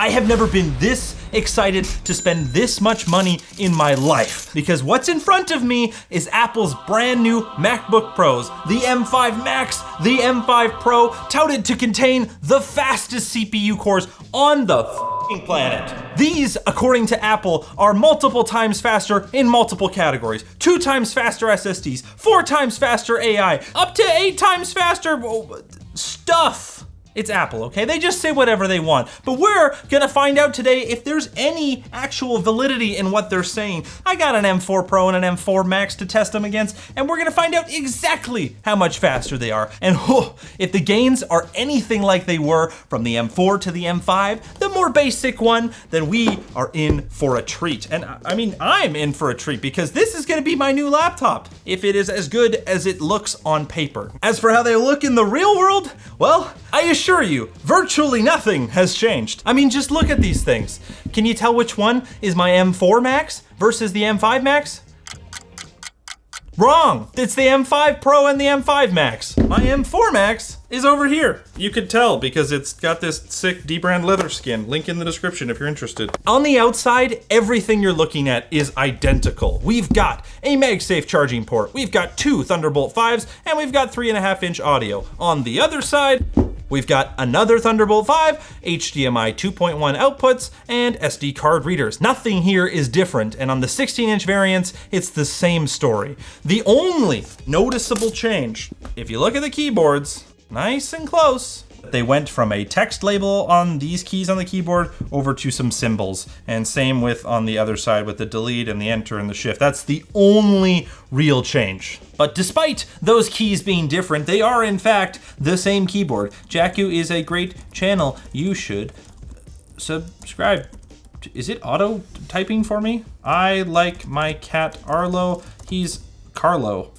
I have never been this excited to spend this much money in my life, because what's in front of me is Apple's brand new MacBook Pros, the M5 Max, the M5 Pro, touted to contain the fastest CPU cores on the planet. These, according to Apple, are multiple times faster in multiple categories. 2 times faster SSDs, 4 times faster AI, up to 8 times faster stuff. It's Apple, okay? They just say whatever they want. But we're gonna find out today if there's any actual validity in what they're saying. I got an M4 Pro and an M4 Max to test them against, and we're gonna find out exactly how much faster they are. And if the gains are anything like they were from the M4 to the M5, the more basic one, then we are in for a treat. And I mean, I'm in for a treat because this is gonna be my new laptop, if it is as good as it looks on paper. As for how they look in the real world, well, I assure you, virtually nothing has changed. I mean, just look at these things. Can you tell which one is my M4 Max versus the M5 Max? Wrong, it's the M5 Pro and the M5 Max. My M4 Max is over here. You could tell because it's got this sick D-brand leather skin. Link in the description if you're interested. On the outside, everything you're looking at is identical. We've got a MagSafe charging port, we've got 2 Thunderbolt 5s, and we've got 3.5-inch audio. On the other side, we've got another Thunderbolt 5, HDMI 2.1 outputs, and SD card readers. Nothing here is different, and on the 16-inch variants, it's the same story. The only noticeable change, if you look at the keyboards, nice and close, they went from a text label on these keys on the keyboard over to some symbols. And same with on the other side with the delete and the enter and the shift. That's the only real change. But despite those keys being different, they are in fact the same keyboard. Jakku is a great channel. You should subscribe. Is it auto typing for me? I like my cat Arlo. He's Carlo.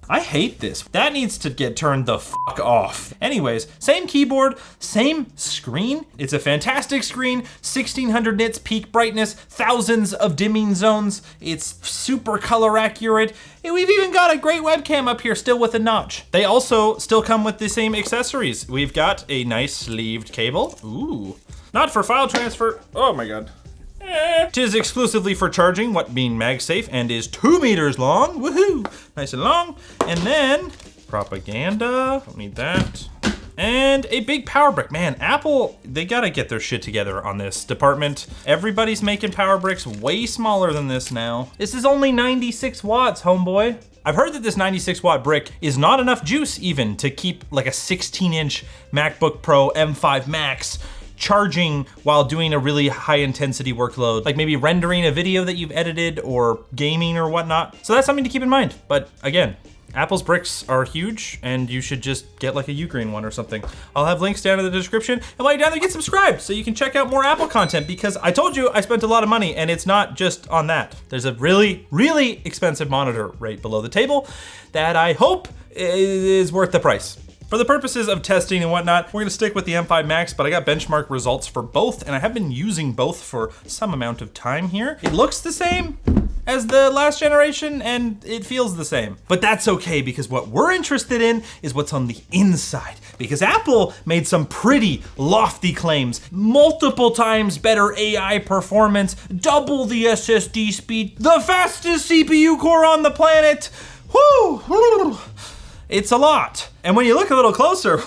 I hate this. That needs to get turned the fuck off. Anyways, same keyboard, same screen. It's a fantastic screen, 1600 nits peak brightness, thousands of dimming zones. It's super color accurate. And we've even got a great webcam up here still with a notch. They also still come with the same accessories. We've got a nice sleeved cable. Ooh, not for file transfer. Oh my God. Tis exclusively for charging, what being MagSafe, and is 2 meters long. Woohoo! Nice and long. And then propaganda, don't need that. And a big power brick. Man, Apple, they gotta get their shit together on this department. Everybody's making power bricks way smaller than this now. This is only 96 watts, homeboy. I've heard that this 96 watt brick is not enough juice even to keep like a 16-inch MacBook Pro M5 Max charging while doing a really high intensity workload, like maybe rendering a video that you've edited or gaming or whatnot. So that's something to keep in mind. But again, Apple's bricks are huge and you should just get like a Ugreen one or something. I'll have links down in the description, and while you're down there, get subscribed so you can check out more Apple content, because I told you I spent a lot of money and it's not just on that. There's a really, really expensive monitor right below the table that I hope is worth the price. For the purposes of testing and whatnot, we're gonna stick with the M5 Max, but I got benchmark results for both, and I have been using both for some amount of time here. It looks the same as the last generation, and it feels the same. But that's okay, because what we're interested in is what's on the inside. Because Apple made some pretty lofty claims. Multiple times better AI performance, double the SSD speed, the fastest CPU core on the planet. Woo! It's a lot. And when you look a little closer,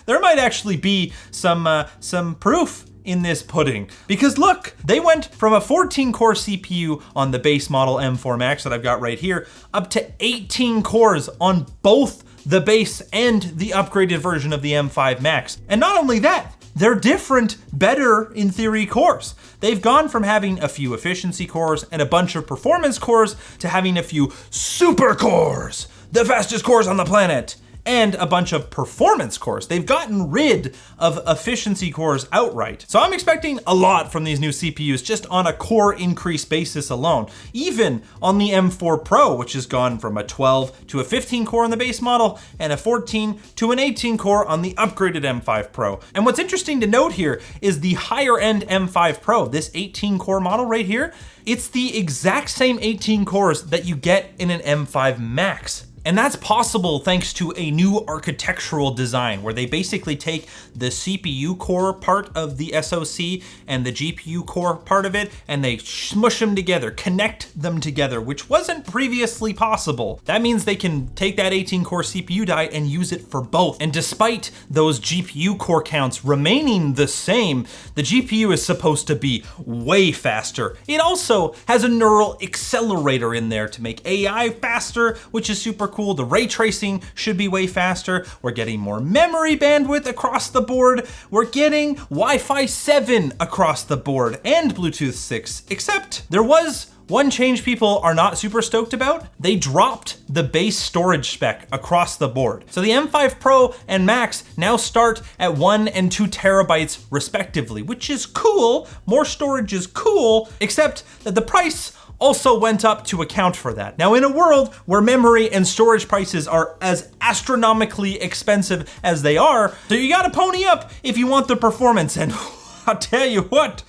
there might actually be some proof in this pudding. Because look, they went from a 14-core CPU on the base model M4 Max that I've got right here, up to 18 cores on both the base and the upgraded version of the M5 Max. And not only that, they're different, better in theory cores. They've gone from having a few efficiency cores and a bunch of performance cores to having a few super cores, the fastest cores on the planet, and a bunch of performance cores. They've gotten rid of efficiency cores outright. So I'm expecting a lot from these new CPUs just on a core increase basis alone. Even on the M4 Pro, which has gone from a 12 to a 15 core on the base model and a 14 to an 18 core on the upgraded M5 Pro. And what's interesting to note here is the higher end M5 Pro, this 18 core model right here, it's the exact same 18 cores that you get in an M5 Max. And that's possible thanks to a new architectural design where they basically take the CPU core part of the SoC and the GPU core part of it, and they smush them together, connect them together, which wasn't previously possible. That means they can take that 18-core CPU die and use it for both. And despite those GPU core counts remaining the same, the GPU is supposed to be way faster. It also has a neural accelerator in there to make AI faster, which is super cool. The ray tracing should be way faster. We're getting more memory bandwidth across the board. We're getting Wi-Fi 7 across the board and Bluetooth 6, except there was one change people are not super stoked about. They dropped the base storage spec across the board. So the M5 Pro and Max now start at 1 and 2 terabytes respectively, which is cool. More storage is cool, except that the price also went up to account for that. Now, in a world where memory and storage prices are as astronomically expensive as they are, so you gotta pony up if you want the performance. And I'll tell you what,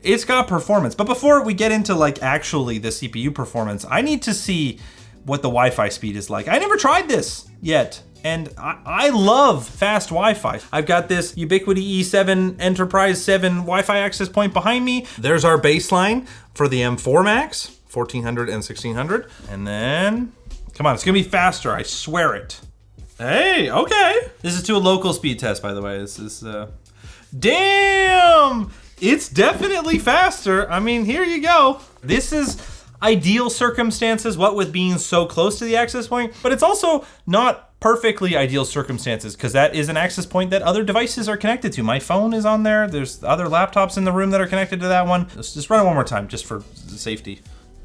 it's got performance. But before we get into like actually the CPU performance, I need to see what the Wi-Fi speed is like. I never tried this yet. And I love fast Wi-Fi. I've got this Ubiquiti E7 Enterprise 7 Wi-Fi access point behind me. There's our baseline for the M4 Max, 1400 and 1600. And then, come on, it's gonna be faster, I swear it. Hey, okay. This is to a local speed test, by the way. This is, damn! It's definitely faster. I mean, here you go. This is ideal circumstances, what with being so close to the access point, but it's also not perfectly ideal circumstances because that is an access point that other devices are connected to. My phone is on there. There's other laptops in the room that are connected to that one. Let's just run it one more time just for safety.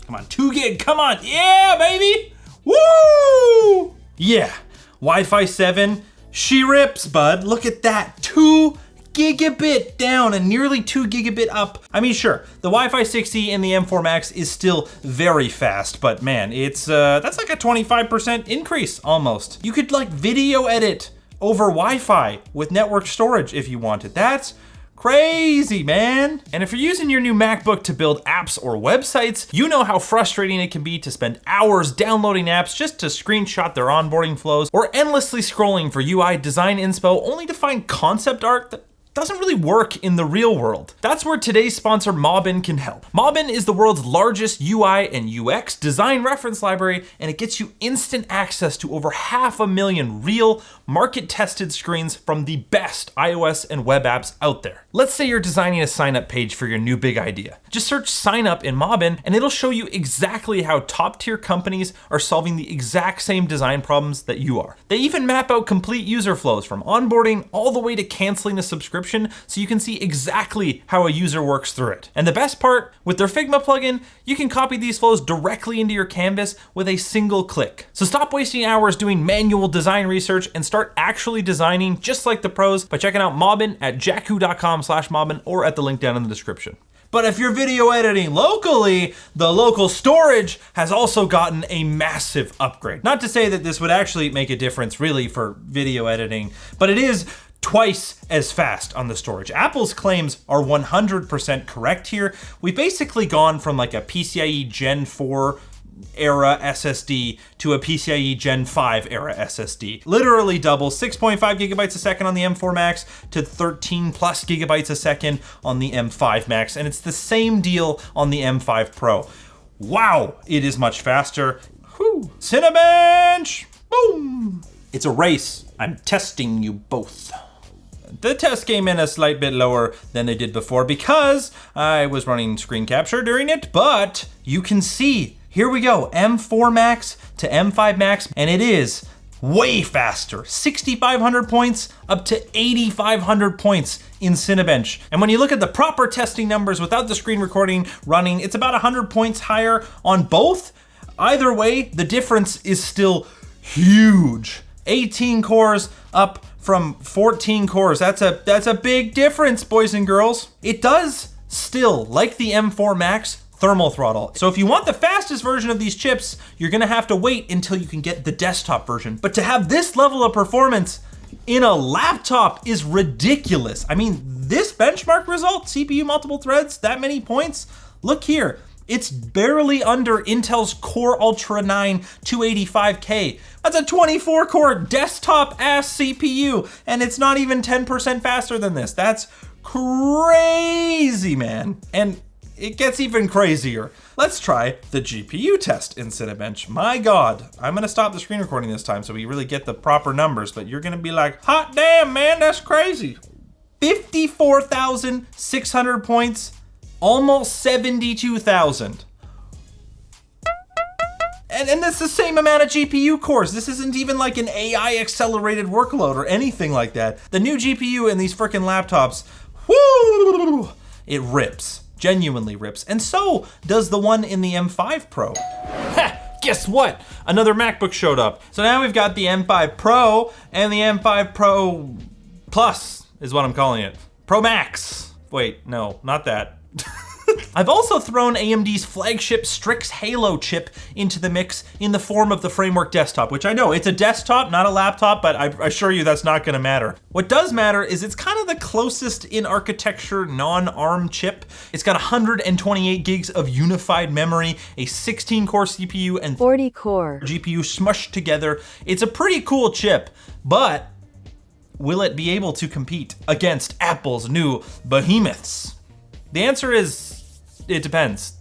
Come on, 2 gig, come on. Yeah, baby. Woo! Yeah, Wi-Fi 7, she rips, bud. Look at that, 2 gigabit down and nearly 2 gigabit up. I mean, sure, the Wi-Fi 6E in the M4 Max is still very fast, but man, it's that's like a 25% increase almost. You could like video edit over Wi-Fi with network storage if you wanted. That's crazy, man. And if you're using your new MacBook to build apps or websites, you know how frustrating it can be to spend hours downloading apps just to screenshot their onboarding flows or endlessly scrolling for UI design inspo only to find concept art that doesn't really work in the real world. That's where today's sponsor Mobbin can help. Mobbin is the world's largest UI and UX design reference library, and it gets you instant access to over 500,000 real market-tested screens from the best iOS and web apps out there. Let's say you're designing a sign-up page for your new big idea. Just search sign up in Mobbin and it'll show you exactly how top-tier companies are solving the exact same design problems that you are. They even map out complete user flows from onboarding all the way to canceling a subscription so you can see exactly how a user works through it. And the best part, with their Figma plugin, you can copy these flows directly into your canvas with a single click. So stop wasting hours doing manual design research and start actually designing just like the pros by checking out Mobbin at jakku.com/Mobbin or at the link down in the description. But if you're video editing locally, the local storage has also gotten a massive upgrade. Not to say that this would actually make a difference really for video editing, but it is twice as fast on the storage. Apple's claims are 100% correct here. We've basically gone from like a PCIe Gen 4 era SSD to a PCIe Gen 5 era SSD. Literally double, 6.5 gigabytes a second on the M4 Max to 13 plus gigabytes a second on the M5 Max. And it's the same deal on the M5 Pro. Wow, it is much faster. Whew. Cinebench, boom. It's a race. I'm testing you both. The test came in a slight bit lower than they did before because I was running screen capture during it, but you can see, here we go, M4 Max to M5 Max, and it is way faster, 6,500 points up to 8,500 points in Cinebench. And when you look at the proper testing numbers without the screen recording running, it's about 100 points higher on both. Either way, the difference is still huge. 18 cores up from 14 cores. That's a big difference, boys and girls. It does still, like the M4 Max, thermal throttle. So if you want the fastest version of these chips, you're gonna have to wait until you can get the desktop version. But to have this level of performance in a laptop is ridiculous. I mean, this benchmark result, CPU multiple threads, that many points, look here. It's barely under Intel's Core Ultra 9 285K. That's a 24-core desktop-ass CPU, and it's not even 10% faster than this. That's crazy, man. And it gets even crazier. Let's try the GPU test in Cinebench. My God, I'm gonna stop the screen recording this time so we really get the proper numbers, but you're gonna be like, hot damn, man, that's crazy. 54,600 points, almost 72,000. And that's the same amount of GPU cores. This isn't even like an AI accelerated workload or anything like that. The new GPU in these frickin' laptops, whoo, it rips, genuinely rips. And so does the one in the M5 Pro. Ha, guess what? Another MacBook showed up. So now we've got the M5 Pro and the M5 Pro Plus is what I'm calling it. Pro Max. Wait, no, not that. I've also thrown AMD's flagship Strix Halo chip into the mix in the form of the Framework desktop, which I know it's a desktop, not a laptop, but I assure you that's not gonna matter. What does matter is it's kind of the closest in architecture non-ARM chip. It's got 128 gigs of unified memory, a 16-core CPU, and 40-core GPU smushed together. It's a pretty cool chip, but will it be able to compete against Apple's new behemoths? The answer is, it depends.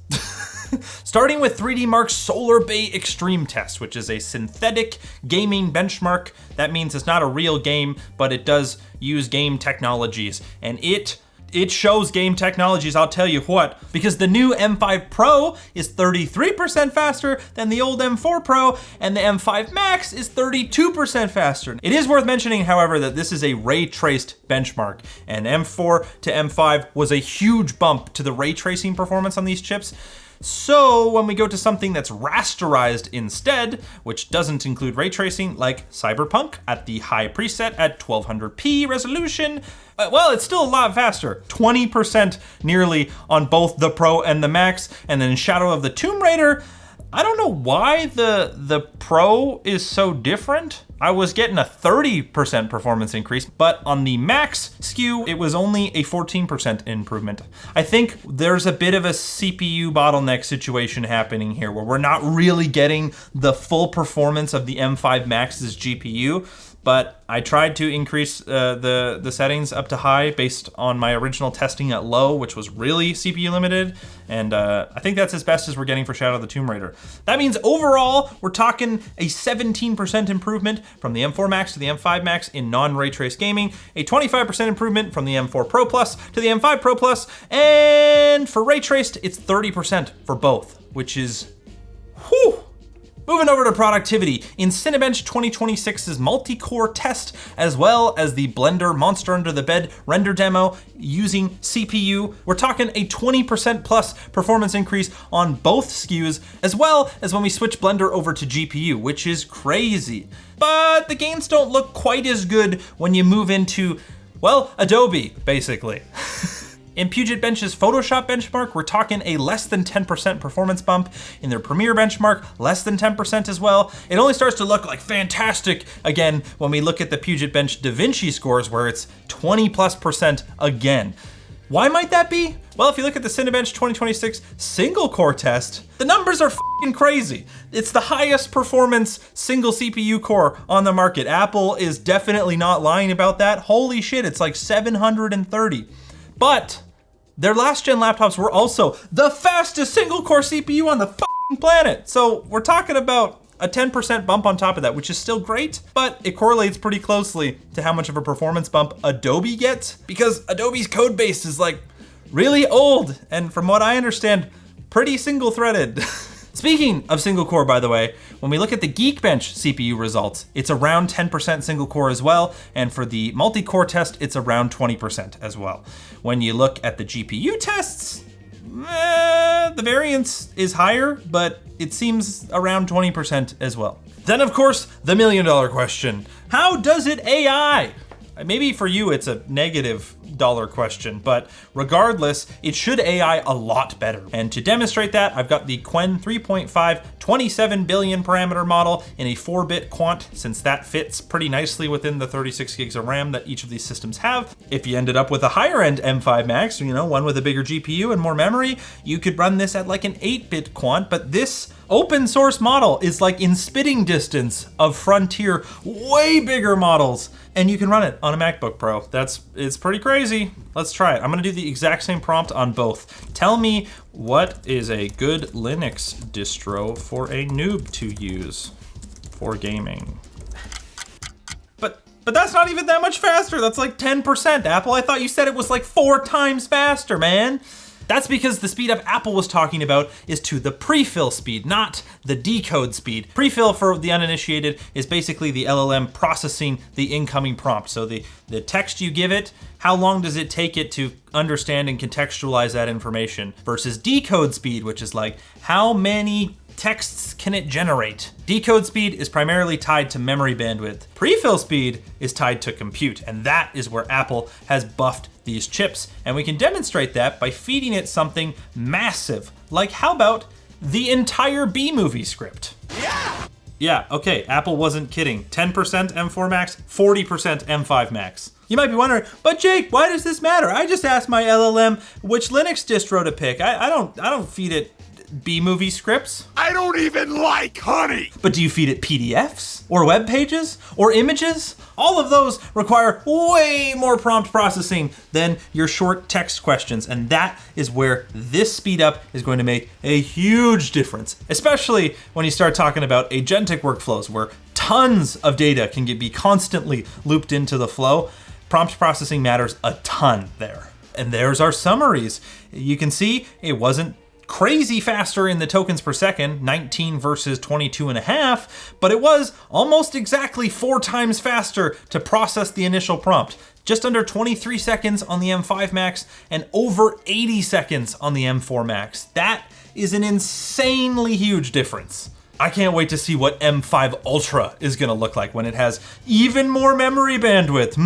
Starting with 3D Mark's Solar Bay Extreme Test, which is a synthetic gaming benchmark. That means it's not a real game, but it does use game technologies. And it shows game technologies, I'll tell you what, because the new M5 Pro is 33% faster than the old M4 Pro, and the M5 Max is 32% faster. It is worth mentioning, however, that this is a ray-traced benchmark, and M4 to M5 was a huge bump to the ray tracing performance on these chips. So when we go to something that's rasterized instead, which doesn't include ray tracing, like Cyberpunk at the high preset at 1200p resolution, well, it's still a lot faster. 20% nearly on both the Pro and the Max. And then Shadow of the Tomb Raider, I don't know why the Pro is so different. I was getting a 30% performance increase, but on the Max SKU, it was only a 14% improvement. I think there's a bit of a CPU bottleneck situation happening here where we're not really getting the full performance of the M5 Max's GPU, but I tried to increase the settings up to high based on my original testing at low, which was really CPU limited. And I think that's as best as we're getting for Shadow of the Tomb Raider. That means overall, we're talking a 17% improvement from the M4 Max to the M5 Max in non-ray trace gaming, a 25% improvement from the M4 Pro Plus to the M5 Pro Plus, and for ray traced, it's 30% for both, which is, whew. Moving over to productivity, in Cinebench 2026's multi-core test, as well as the Blender Monster Under the Bed render demo using CPU, we're talking a 20% plus performance increase on both SKUs, as well as when we switch Blender over to GPU, which is crazy. But the gains don't look quite as good when you move into, well, Adobe, basically. In Puget Bench's Photoshop benchmark, we're talking a less than 10% performance bump. In their Premiere benchmark, less than 10% as well. It only starts to look like fantastic again when we look at the Puget Bench DaVinci scores, where it's 20+% again. Why might that be? Well, if you look at the Cinebench 2026 single core test, the numbers are f***ing crazy. It's the highest performance single CPU core on the market. Apple is definitely not lying about that. Holy shit, it's like 730. But their last gen laptops were also the fastest single core CPU on the f***ing planet. So we're talking about a 10% bump on top of that, which is still great, but it correlates pretty closely to how much of a performance bump Adobe gets, because Adobe's code base is like really old, and from what I understand, pretty single threaded. Speaking of single core, by the way, when we look at the Geekbench CPU results, it's around 10% single core as well, and for the multi-core test, it's around 20% as well. When you look at the GPU tests, the variance is higher, but it seems around 20% as well. Then, of course, the $1 million question. How does it AI? Maybe for you it's a negative dollar question, but regardless, it should AI a lot better. And to demonstrate that, I've got the Qwen 3.5 27 billion parameter model in a 4-bit quant, since that fits pretty nicely within the 36 gigs of RAM that each of these systems have. If you ended up with a higher end M5 Max, one with a bigger GPU and more memory, you could run this at like an 8-bit quant, but this open source model is like in spitting distance of Frontier, way bigger models, and you can run it on a MacBook Pro. It's pretty crazy. Let's try it. I'm gonna do the exact same prompt on both. Tell me what is a good Linux distro for a noob to use for gaming. But that's not even that much faster. That's like 10%, Apple. I thought you said it was like 4 times faster, man. That's because the speed up Apple was talking about is to the prefill speed, not the decode speed. Prefill, for the uninitiated, is basically the LLM processing the incoming prompt. So the text you give it, how long does it take it to understand and contextualize that information, versus decode speed, which is like how many texts can it generate. Decode speed is primarily tied to memory bandwidth. Prefill speed is tied to compute, and that is where Apple has buffed these chips. And we can demonstrate that by feeding it something massive, like how about the entire B-movie script? Yeah, okay, Apple wasn't kidding. 10% M4 Max, 40% M5 Max. You might be wondering, but Jake, why does this matter? I just asked my LLM which Linux distro to pick. I don't feed it B-movie scripts. I don't even like honey. But do you feed it PDFs or web pages or images? All of those require way more prompt processing than your short text questions, and that is where this speed up is going to make a huge difference, especially when you start talking about agentic workflows where tons of data can be constantly looped into the flow. Prompt processing matters a ton there. And there's our summaries. You can see it wasn't crazy faster in the tokens per second, 19 versus 22.5, but it was almost exactly 4 times faster to process the initial prompt. Just under 23 seconds on the M5 Max and over 80 seconds on the M4 Max. That is an insanely huge difference. I can't wait to see what M5 Ultra is gonna look like when it has even more memory bandwidth,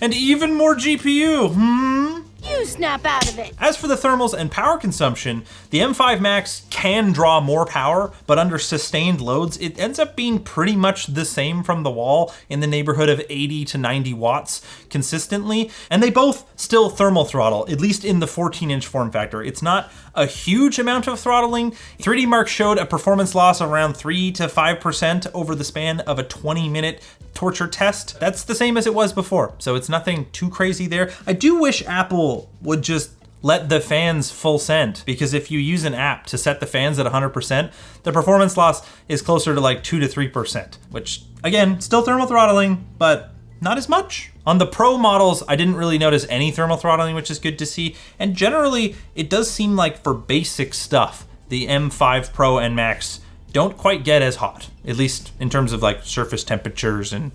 and even more GPU, You snap out of it. As for the thermals and power consumption, the M5 Max can draw more power, but under sustained loads, it ends up being pretty much the same from the wall, in the neighborhood of 80 to 90 watts consistently. And they both still thermal throttle, at least in the 14-inch form factor. It's not a huge amount of throttling. 3D Mark showed a performance loss around 3 to 5% over the span of a 20-minute torture test. That's the same as it was before, so it's nothing too crazy there. I do wish Apple would just let the fans full send, because if you use an app to set the fans at 100%, the performance loss is closer to like 2 to 3%, which again, still thermal throttling, but not as much. On the Pro models, I didn't really notice any thermal throttling, which is good to see. And generally, it does seem like for basic stuff, the M5 Pro and Max don't quite get as hot, at least in terms of like surface temperatures and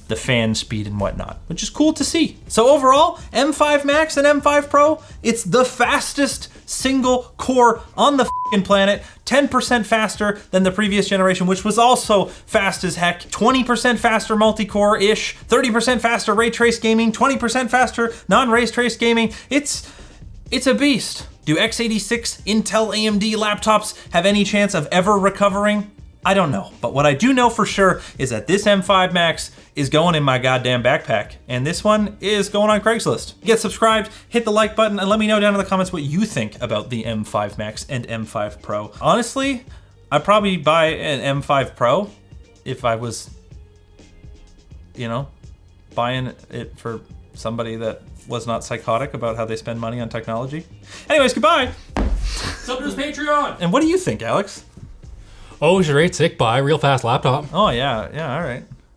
the fan speed and whatnot, which is cool to see. So overall, M5 Max and M5 Pro, it's the fastest single core on the planet, 10% faster than the previous generation, which was also fast as heck, 20% faster multi-core-ish, 30% faster ray trace gaming, 20% faster non-ray trace gaming. It's a beast. Do x86 Intel AMD laptops have any chance of ever recovering? I don't know, but what I do know for sure is that this M5 Max is going in my goddamn backpack, and this one is going on Craigslist. Get subscribed, hit the like button, and let me know down in the comments what you think about the M5 Max and M5 Pro. Honestly, I'd probably buy an M5 Pro if I was, buying it for somebody that was not psychotic about how they spend money on technology. Anyways, goodbye. Sub to his Patreon. And what do you think, Alex? Oh, you should rate sick, buy real fast laptop. Oh yeah, all right.